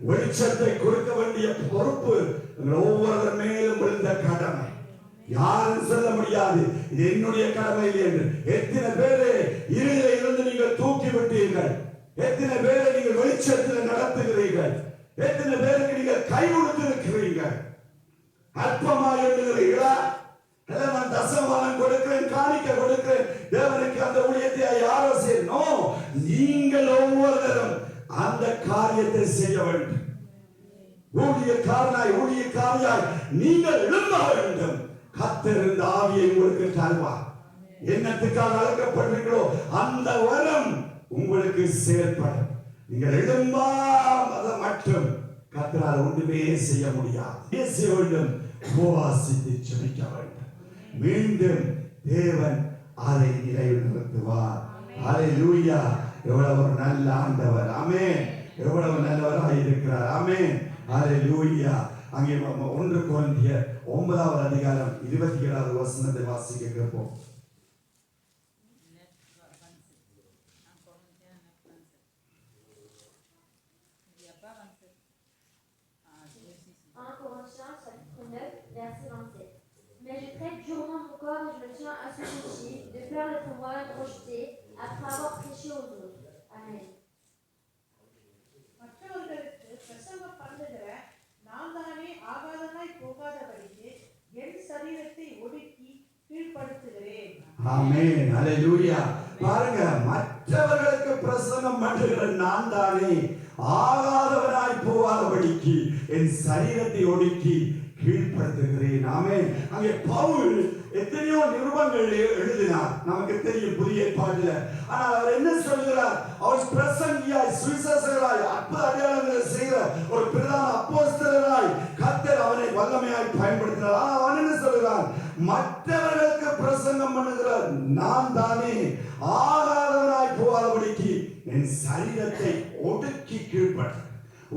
வெளிச்சத்தை கொடுக்க வேண்டிய பொறுப்பு ஒவ்வொரு மேலும் விழுந்த கடமை. யாரும் சொல்ல முடியாது இது என்னுடைய கடமை இல்லை என்று. எத்தனை பேரை இருளில் இருந்து நீங்கள் தூக்கி விட்டீர்கள்? எத்தனை பேரை நீங்கள் வெளிச்சத்தில் நடத்துகிறீர்கள்? எத்தனை பேருக்கு நீங்கள் கை கொடுத்திருக்கிறீர்கள்? அற்பமாய் எண்ணுகிறீர்களா? நான் தசமானம் கொடுக்கிறேன், காணிக்க கொடுக்கிறேன், தேவனுக்கு அந்த ஊழியத்தை யாரோ செய்யணும். நீங்கள் ஒவ்வொருத்தரும் அந்த காரியத்தை செய்ய வேண்டும். ஊழியக்காரியாய் நீங்கள் எழும்ப வேண்டும். கர்த்தர் இந்த ஆவியை உங்களுக்கு தருவார். என்னத்துக்காக அழைக்கப்பட்டீர்களோ அந்த வரம் உங்களுக்கு செயல்படும். நீங்கள் எழும்பாத மட்டும் கர்த்தரால் ஒன்றுமே செய்ய முடியாது. பேச வேண்டும், உபவாசித்து ஜெபிக்க வேண்டும். மீண்டும் தேவன் அதை நிலைநிறுத்துவார். ஹல்லேலூயா! எவ்வளவு ஒரு நல்ல ஆண்டவர். ஆமென். எவ்வளவு நல்லவராய் இருக்கிறார். ஆமென். ஹல்லேலூயா! அங்கே 1 கொரிந்தியர் 9வது அதிகாரம் 27வது வசனத்தை வாசிக்க கேட்போம். Mais je traite durement mon corps et je me tiens à ce péché, de peur d'être moi-même rejeté après avoir prêché aux autres. Amen. மற்றவர்களுக்கு பிரசங்கம் பண்ணுகிற நான் தானே ஆகாதனாய் போகாதபடிக்கு என் சரீரத்தை ஒடுக்கி கீழ்ப்படுத்துகிறேன். ஆமென். ஹல்லேலூயா! பாருங்க, மற்றவர்களுக்கு பிரசங்கம் பண்ணுகிற நான் தானே ஆகாதவனாய் போகாதபடிக்கு என் சரீரத்தை ஒடுக்கி கீழ்ப்படுத்துகிறேன். ஆமென். அங்கே பவுல் எத்தனையோ நிருபங்கள் எழுதினார், நமக்கு தெரியும் புதிய ஏற்பாட்டில். ஆனால் அவர் என்ன சொல்கிறார்? அவர் பிரசங்கியாய், சுவிசேஷகராய், அற்புத அடையாளங்களை செய்கிற ஒரு பிரதான அப்போஸ்தலராய் கர்த்தர் அவனை வல்லமையாய் பயன்படுத்தினார். ஆனால் அவன் என்ன சொல்கிறான்? மற்றவர்களுக்கு பிரசங்கம் பண்ணுகிற நான் தானே ஆகாதவனாய் போகாதபடிக்கு என் சரீரத்தை ஒடுக்கி கீழ்ப்படுத்த.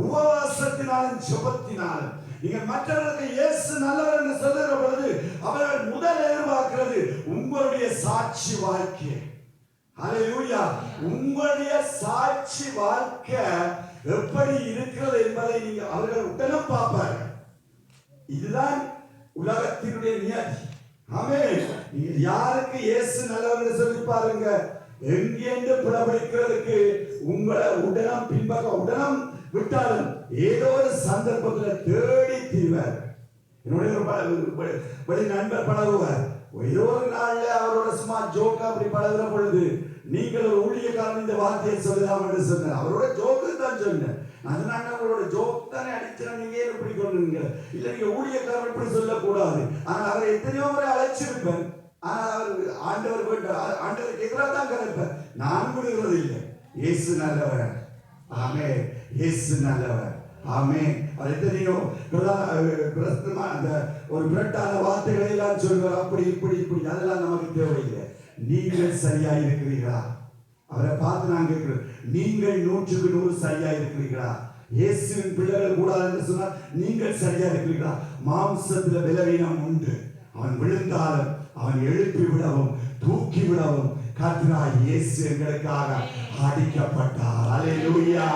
உபவாசத்தினாலும் ஜெபத்தினாலும் நீங்கள் மற்றவர்களுக்கு இயேசு நல்லவர் என்று சொல்லுகிற பொழுது அவர்கள் முதல் எதிர்பார்க்கிறது உங்களுடைய சாட்சி வாழ்க்கை. ஹல்லேலூயா! உங்களுடைய சாட்சி வாழ்க்கை எப்படி இருக்கிறது என்பதை நீங்கள் அவர்கள் உடனே பார்ப்பார்கள். இதுதான் உலகத்தினுடைய நியதி. ஆமென். நீங்கள் யாருக்கு இயேசு நல்லவர் என்று சொல்லி பாருங்க, எங்கேந்து பிரபலிக்கிறதுக்கு உங்களை உடனம் பின்பக்க உடனம் விட்டாலும் ஏதோ ஒரு சந்தர்ப்பத்தில் தேடி தீர்வார். என்னுடைய ஒரு நண்பர் பழகுவார். ஏதோ ஒரு நாள்ல அவரோட சும்மா ஜோக்கா அப்படி பழகுற பொழுது நீங்கள் ஒரு ஊழியக்காரன் இந்த வார்த்தையை சொல்லலாம் என்று சொன்னார். அவரோட ஜோக்கு தான் சொன்னேன். அதனால உங்களோட ஜோக் தானே அடிச்சா நீங்க ஏன் இப்படி கொள்ளுங்க? இல்ல நீங்க ஊழியக்காரன் இப்படி சொல்லக்கூடாது. ஆனால் அவரை எத்தனையோ முறை அழைச்சிருப்பேன். ஆனால் அவர் ஆண்டவருக்கு எதிராக தான் கலைப்பேன். நான் கொடுக்கிறது இல்லை. இயேசு நல்லவர். ஆமென். இயேசு நல்லவர். ஆமென். அவர் எத்தனையோ அந்த ஒரு பிரட்டான வார்த்தைகளை எல்லாம் சொல்வார். அப்படி இப்படி இப்படி அதெல்லாம் நமக்கு தேவையில்லை. நீங்கள் சரியா இருக்கிறீர்களா? அவரை பார்த்து நான் கேட்கிறேன், நீங்கள் 100க்கு 100 சரியா இருக்கிறீர்களா? இயேசுவின் பிள்ளைகள் கூடாது என்று சொன்னால் நீங்கள் சரியா இருக்கிறீர்களா? மாம்சத்தில் பலவீனம் உண்டு. அவன் விழுந்தாலும் அவன் எழுப்பி விடவும் தூக்கி விடவும் கர்த்தராகிய இயேசு எங்களுக்காக அடிக்கப்பட்டார். அல்லேலூயா!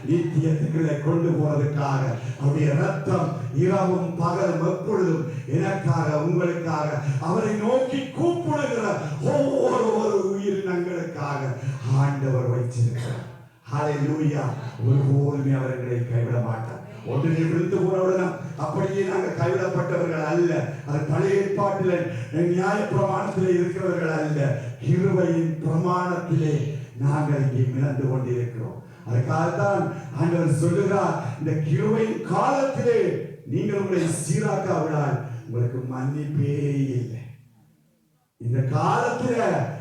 நித்தியத்துக்குள்ளே கொண்டு போறதுக்காக அவருடைய ரத்தம் இரவும் பகலும் எப்பொழுதும் எனக்காக உங்களுக்காக அவரை நோக்கி கூப்பிடுகிற ஒவ்வொரு உயிரினங்களுக்காக ஆண்டவர் வைத்திருக்கிறார். ஹalleluya. ஒருபோதுமே அவர்களை கைவிட மாட்டார். ஒன்றிலே விழுந்து போனவுடன் அப்படியே நாங்கள் கைவிடப்பட்டவர்கள் அல்ல. அது பழைய ஏற்பாட்டிலே நியாயப்பிரமாணத்திலே இருக்கிறவர்கள் அல்ல. கிருபையின் பிரமாணத்திலே நாங்கள் இங்கே மிதந்து கொண்டிருக்கிறோம். அதுக்காகத்தான் ஆண்டவர் சொல்லுகிறார், இந்த கிருபையின் காலத்திலே நீங்கள் உங்களை சீராக்காவிடால் உங்களுக்கு மன்னிப்பே இல்லை. இந்த காலத்துல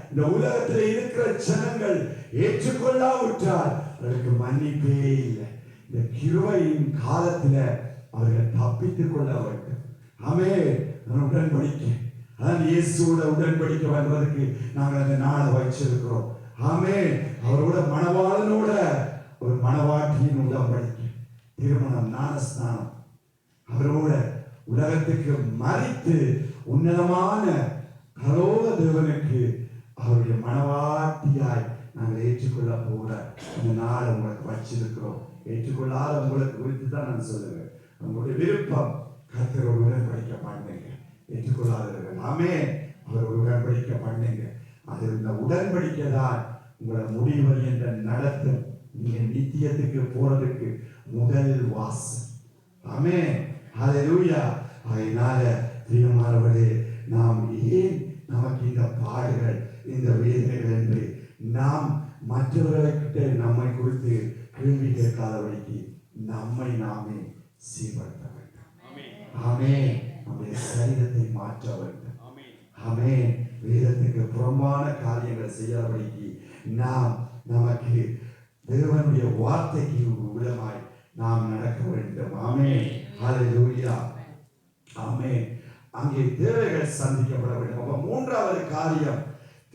இந்த உலகத்துல இருக்கிற ஜனங்கள் ஏற்றுக்கொள்ளாவிட்டால் அவர்களுக்கு மன்னிப்பே இல்லை. இந்த கிருபையின் காலத்துல அவர்கள் தப்பித்துக் கொள்ள வேண்டும். ஆமென். உடன்படிக்கை, அதான் இயேசுவோட உடன்படிக்கை வருவதற்கு நாங்கள் அந்த நாளை வச்சிருக்கிறோம். ஆமென். அவரோட மணவாளனோட ஒரு மணவாட்டியின் உடன்படிக்கை, திருமணம், ஞானஸ்நானம், அவரோட உலகத்துக்கு மறித்து உன்னதமான பரலோக தேவனுக்கு அவருடைய மனவாட்டியாய் நாங்கள் ஏற்றுக்கொள்ள போகிற இந்த நாள் உங்களுக்கு வச்சிருக்கிறோம். ஏற்றுக்கொள்ளாத உங்களுக்கு குறித்து தான் நான் சொல்லுவேன். உங்களுடைய விருப்பம் கர்த்தரோடு உடன்படிக்கை பண்ணுங்க. ஏற்றுக்கொள்ளாதவர்கள் ஆமென், அவரோடு உடன்படிக்கை பண்ணுங்க. அது இந்த உடன்படிக்கை தான் உங்களை முடிவு என்ற நடத்தும். நீங்க நித்தியத்துக்கு போறதுக்கு முதல் வாசல். ஆமென். ஹalleluya. அதனால பிரியமானவர்களே, நாம் ஏன் நமக்கு இந்த பாடுகள், இந்த வேதனைகள் என்று நாம் மற்றவர்கிட்ட நம்மை குறித்து கேள்வி கேட்காதபடிக்கு நம்மை நாமே சீர்படுத்த வேண்டும். ஆமென். நம்முடைய சரீரத்தை மாற்ற வேண்டும். ஆமென். வேதத்துக்கு புறம்பான காரியங்கள் செய்யாதபடிக்கு நாம் நமக்கு தேவனுடைய வார்த்தைக்கு விடமாய் நாம் நடக்க வேண்டும். ஆமென். ஹalleluya. ஆமென். அங்கே தேவைகள் சந்திக்கப்பட வேண்டும். அப்ப மூன்றாவது காரியம்,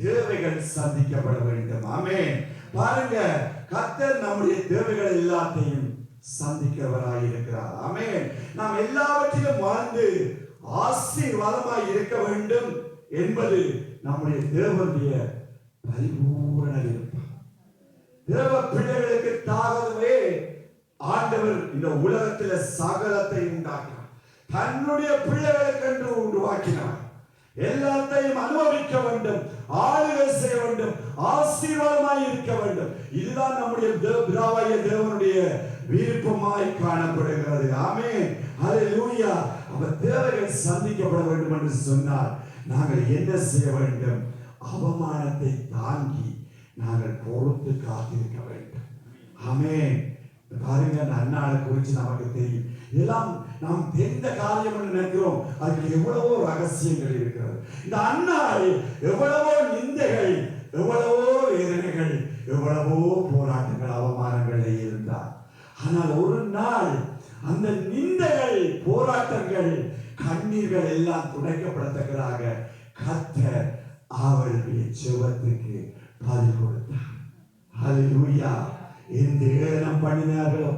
தேவைகள் சந்திக்கப்பட வேண்டும். ஆமென். பாருங்க, கர்த்தர் நம்முடைய தேவைகள் எல்லாத்தையும் சந்திக்கிறவராய் இருக்கிறார். ஆமென். நாம் எல்லாவற்றிலும் வாழ்ந்து ஆசீர்வாதமாய் இருக்க வேண்டும் என்பது நம்முடைய தேவனுடைய பரிபூரண விருப்பம். தேவ பிள்ளைகளுக்கு தாகவே ஆண்டவர் இந்த உலகத்தில சகலத்தை உண்டாக்கினார். தன்னுடைய பிள்ளைகளுக்கென்று உருவாக்கினார். எல்லாத்தையும் அனுபவிக்க வேண்டும், ஆளுகை செய்ய வேண்டும், ஆசீர்வாதமாய் இருக்க வேண்டும். இதுதான் நம்முடைய பிதாவாகிய தேவனுடைய விருப்பமாய் காணப்படுகிறது. ஆமென். ஹalleluya. அப்ப தேவைகள் சந்திக்கப்பட வேண்டும் என்று சொன்னால் நாங்கள் என்ன செய்ய வேண்டும்? அவமானத்தை தாங்கி நாங்கள் பொறுத்து காத்திருக்க வேண்டும். ஆமென். பாருங்க, அன்னாளை குறித்து நமக்கு தெரியும். எல்லாம் நாம் எந்த காரியம் என்று நினைக்கிறோம், அதுக்கு எவ்வளவோ ரகசியங்கள் இருக்கிறது. இந்த அன்னாள் எவ்வளவோ நிந்தைகள், எவ்வளவோ வேதனைகள், எவ்வளவோ போராட்டங்கள், அவமானங்கள் இருந்தார். ஆனால் ஒரு நாள் அந்த நிந்தைகள், போராட்டங்கள், கண்ணீர்கள் எல்லாம் துடைக்கப்படத்தக்கதாக கர்த்தர் அவளுடைய ஜெபத்துக்கு பதில் கொடுத்தார். ஹalleluya. எந்த ஏளனம் பண்ணினார்களோ,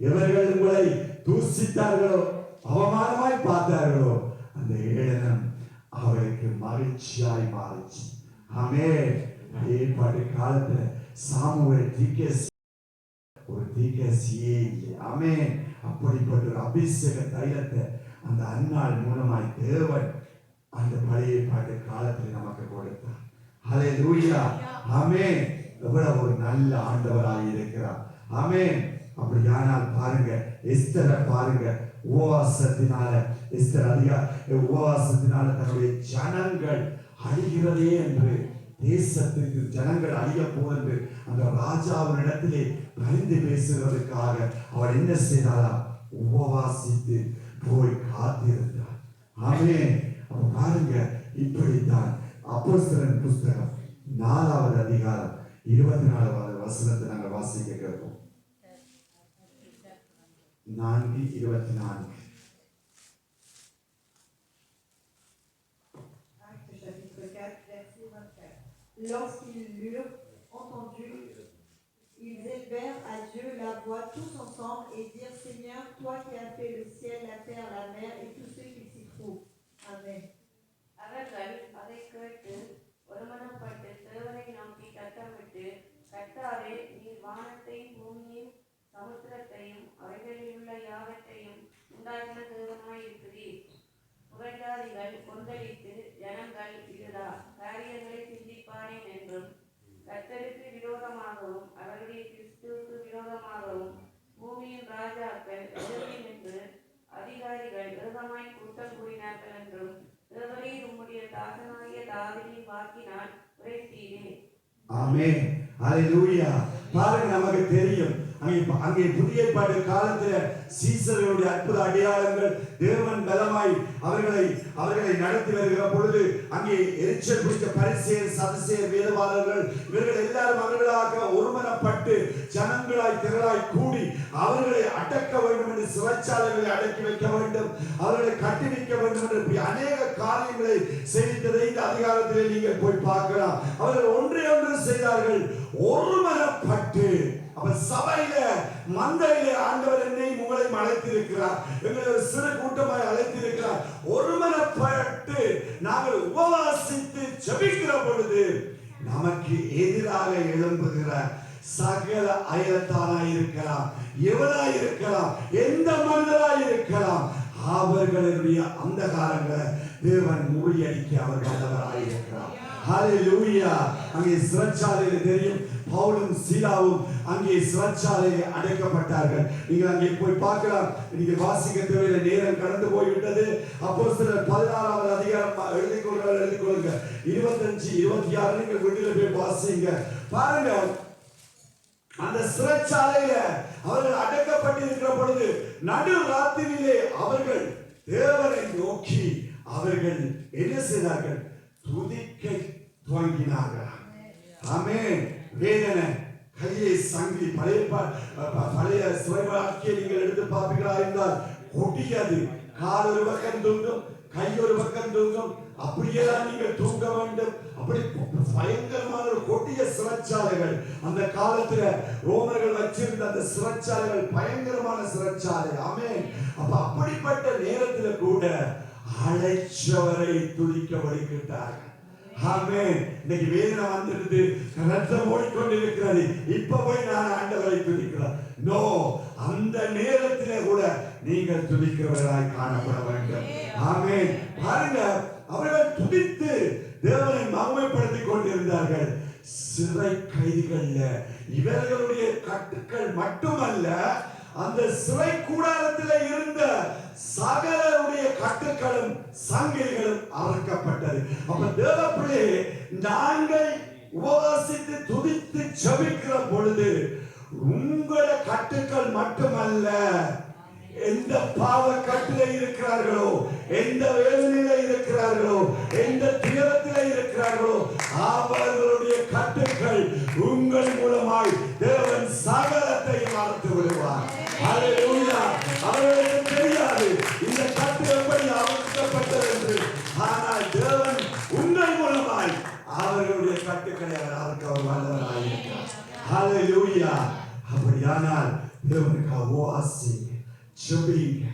எவர்கள் உங்களை தூசித்தார்களோ, அவமானமாய் பார்த்தார்களோ, அந்த ஏளனம் அவருக்கு மகிழ்ச்சியாய் மாறிச்சு. ஆமென். ஏற்பாட்டு காலத்துல சாமுவேல் தீர்க்கதரிசி ஒரு தீர்க்கதரிசியே இல்லை. ஆமென். அப்படிப்பட்ட ஒரு அபிஷேக தைலத்தை அந்த அன்னாள் மூலமாய் தேவன் அந்த பழைய பாட்டு காலத்தில் நமக்கு கொடுத்தார். ஹalleluya. ஆமென். எவ்வளவு ஒரு நல்ல ஆண்டவராய் இருக்கிறார். ஆமென். அப்படியானால் பாருங்க, எஸ்தரை பாருங்க, உபவாசத்தினால எஸ்தர் உபவாசத்தினால தன்னுடைய ஜனங்கள் அழிகிறதே என்று, தேசத்திற்கு ஜனங்கள் அழிய போவென்று அந்த ராஜாவினிடத்திலே பரிந்து பேசுவதற்காக அவள் என்ன செய்தாராம்? உபவாசித்து போய் காத்திருந்தார். ஆமென். அப்ப பாருங்க, இப்படித்தான் அப்போஸ்தலர் புஸ்தகம் 4வது அதிகாரம் 24வது வசனத்தை நாங்கள் வாசிக்க கேட்போம். 4:24. Actes chapitre 4, verset 24. Lorsqu'ils l'eurent entendu, ils élevèrent à Dieu la voix tous ensemble et dirent: Seigneur, toi qui as fait le ciel, la terre, la mer et tous ceux qui s'y trouvent. Amen. அவர்கள் அதை கேட்டு ஒருமனப்பட்டு தேவனை நோக்கி சத்தமிட்டு, கர்த்தாவே, நீர் வானத்தையும் பூமியையும் சமுத்திரத்தையும் அவைகளில் உள்ள யாவற்றையும் உண்டாக்கின தேவனாய் இருக்கிறீர். புகழ்ந்தாதிகள் கொந்தளித்து ஜனங்கள் இதுதா காரியங்களை சிந்திப்பானேன் என்றும், கர்த்தருக்கு விரோதமாகவும் அவருடைய கிறிஸ்துவுக்கு பூமியின் ராஜாக்கள் எதிரில் நின்று அதிகாரிகள் ஏகமாய் கூட்டம் கூடினார்கள் என்றும் தேவரீர் உம்முடைய தாசனாகிய தாவீதின் வாக்கினால் உரைத்தீரே. ஆமென். ஹalleluya. பாருங்க, நமக்கு தெரியும் அங்கே புதிய ஏற்பாடு காலத்துல சீசர்களுடைய அற்புத அடையாளங்கள் தேவன் பலமாய் அவர்களை நடத்தி வருகிற பொழுது அங்கே எரிச்சல் பிடித்த பரிசேயர் சதுசேயர் வேதபாரகர்கள் இவர்கள் எல்லாரும் அவர்களாக ஒருமனப்பட்டு ஜனங்களாய் திரளாய் கூடி அவர்களை அடக்க வேண்டும் என்று சிறைச்சாலைகளை அடக்கி வைக்க வேண்டும், அவர்களை கட்டி வைக்க வேண்டும் என்று அநேக காரியங்களை செய்ததை இந்த அதிகாரத்திலே நீங்கள் போய் பார்க்கலாம். அவர்கள் ஒன்றே ஒன்று செய்தார்கள், ஒருமனப்பட்டு. அப்ப சபையில மந்தையில ஆண்டவர் என்னை உங்களை அழைத்திருக்கிறார், எங்களை ஒரு சிறு கூட்டமாய் அழைத்திருக்கிறார். ஒருமனப்பட்டு நாங்கள் உபவாசித்து ஜெபிக்கிற பொழுது நமக்கு எதிராக எழும்புகிற சகல அயலத்தாராய் இருக்கலாம், எவராய் இருக்கலாம், எந்த மனிதராய் இருக்கலாம், அவர்களுடைய அந்தகாரங்களை தேவன் முறியடிக்க அவர் வல்லவராய் இருக்கிறார். ஹalleluya. அங்கே சிறைச்சாலையில் தெரியும், பவுலும் சீலாவும் அங்கே சிறைச்சாலையில் அடைக்கப்பட்டார்கள். நீங்கள் அங்கே போய் பார்க்கலாம். நீங்கள் வாசிக்க தேவையில்லை, நேரம் கடந்து போய்விட்டது. அப்போஸ்தலர் 16வது அதிகாரம் எழுதிக்கொள்ளுங்க 25, 26 நீங்கள் வீட்டில் போய் வாசிங்க. பாருங்க, அந்த சிறைச்சாலையில அவர்கள் அடக்கப்பட்டிருக்கிற பொழுது நடு ராத்திரியிலே அவர்கள் தேவனை நோக்கி அவர்கள் என்ன செய்தார்கள்? துதிக்க துவங்கினார்கள். ஆமென். வேதனை, கையை சங்கி, பழைய சிறைவாக்கியை நீங்கள் எடுத்து பார்ப்பீர்களா இருந்தால் கொடியது. கால் ஒரு பக்கம் தூங்கும், கை ஒரு பக்கம் தூங்கும், அப்படியே நீங்கள் தூங்க வேண்டும். அப்படி பயங்கரமான ஒரு கொடிய சிறைச்சாலைகள் அந்த காலத்துல ரோமர்கள் வச்சிருந்த அந்த சிறைச்சாலைகள் பயங்கரமான சிறைச்சாலை. ஆமென். அப்ப அப்படிப்பட்ட நேரத்துல கூட அழைச்சவரை துதிக்க வழிகிட்டார்கள். ஆமென். இன்னைக்கு வேதனை வந்துடுது, ரத்தம் ஓடிக்கொண்டிருக்கிறது, இப்ப போய் நான் ஆண்டவரை துதிக்கிறேன். நோ, அந்த நேரத்திலே கூட நீங்கள் துதிக்கிறவர்களாய் காணப்பட வேண்டும். ஆமென். பாருங்க, அவர்கள் துதித்து தேவனை மகிமைப்படுத்திக் கொண்டிருந்தார்கள். சிறை கைதிகள்ல இவர்களுடைய கட்டுக்கள் மட்டுமல்ல, அந்த சிறை கூடாரத்தில் இருந்த சகலருடைய கட்டுக்களும் சங்கிலிகளும் அறுக்கப்பட்டது. அப்ப தேவப்பிள்ளை, நாங்கள் உபவாசித்து துதித்து ஜெபிக்கிற பொழுது உங்களுடைய கட்டுக்கள் மட்டுமல்ல, எந்த பாவ கட்டில இருக்கிறார்களோ, எந்த வேதனையில இருக்கிறார்களோ, எந்த துயரத்தில இருக்கிறார்களோ, அவர்களுடைய கட்டுக்கள் உங்கள் மூலமாய் தேவன் சகலத்தை மறந்து விடுவார். ஹalleluya. அவர்களுக்கு தெரியாது இந்த கட்டு எப்படி அவிழ்க்கப்பட்டது என்று. ஆனால் தேவன் உங்கள் மூலமாய் அவர்களுடைய கட்டுக்களை அவர் வல்லவராய் இருக்கிறார். ஹalleluya. அப்படியானால் தேவனுக்கு உபவாசிங்க, ஜெபிங்க.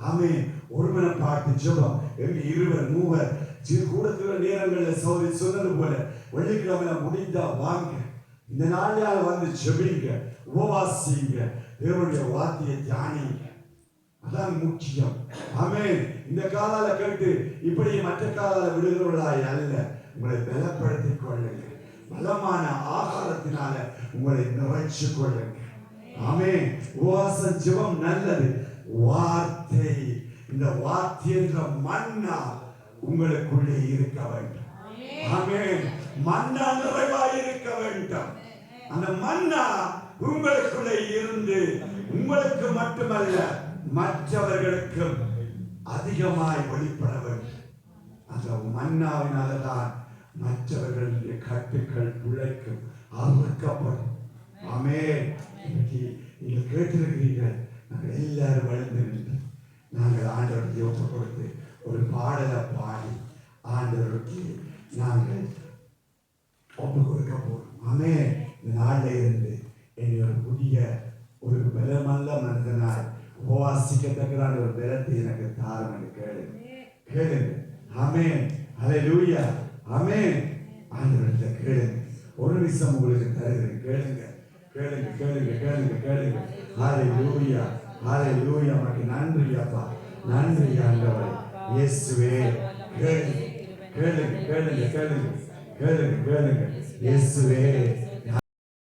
ஆமென். ஒருமனப்பாட்டு ஜெபம். எங்க 20, 30 கூடத்துல நேரங்களில் சௌரி சொன்னது போல வெள்ளிக்கிழமை முடிந்தா வாங்க, இந்த நாளால் வந்து ஜெபிங்க, உபவாசிங்க, தேவனுடைய வார்த்தையை தியானிங்க. அதான் முக்கியம். ஆமென். இந்த காலால கேட்டு இப்படி மற்ற காலால விடுகிறவர்களாய் அல்ல, உங்களை பலப்படுத்திக் கொள்ளுங்க. பலமான ஆகாரத்தினால உங்களை நிறைச்சு கொள்ளுங்க. ஆமென். உபவாசம் ஜெபம் நல்லது. வார்த்தை, இந்த வார்த்தை என்ற மன்னா உங்களுக்குள்ளே இருக்க வேண்டும். ஆமென். மன்னா நிறைவாய் இருக்க வேண்டும். அந்த மன்னா உங்களுக்குள்ளே இருந்து உங்களுக்கு மட்டுமல்ல மற்றவர்களுக்கும் அதிகமாய் வெளிப்பட வேண்டும். அந்த மன்னாவினால்தான் மற்றவர்களுடைய கட்டுக்கள் பிழைக்கும், அறுக்கப்படும். ஆமென். நீங்கள் கேட்டிருக்கிறீர்கள், நாங்கள் எல்லாரும் வளர்ந்து நின்று நாங்கள் ஆண்டவருக்கு ஒப்பு கொடுத்து ஒரு பாடலை பாடி ஆண்டவருக்கு நாங்கள் ஒப்பு கொடுக்க போறோம். ஆமென். இந்த நாளில் இருந்து என்னை ஒரு புதிய ஒரு பலமல்ல மனிதனாய் உபவாசிக்கத்தக்கதான ஒரு பலத்தை எனக்கு தாரும் என்று கேளுங்க. ஆமென். ஹல்லேலூயா. ஆமென். ஆண்டவரே கேளுங்க. ஒரு நிமிஷம் உங்களுக்கு தருகிறேன். கேளுங்க. ஹல்லேலூயா. ஹல்லேலூயா. உமக்கு நன்றி அப்பா, நன்றி ஆண்டவரே. இயேசுவே, கேளுங்க. இயேசுவே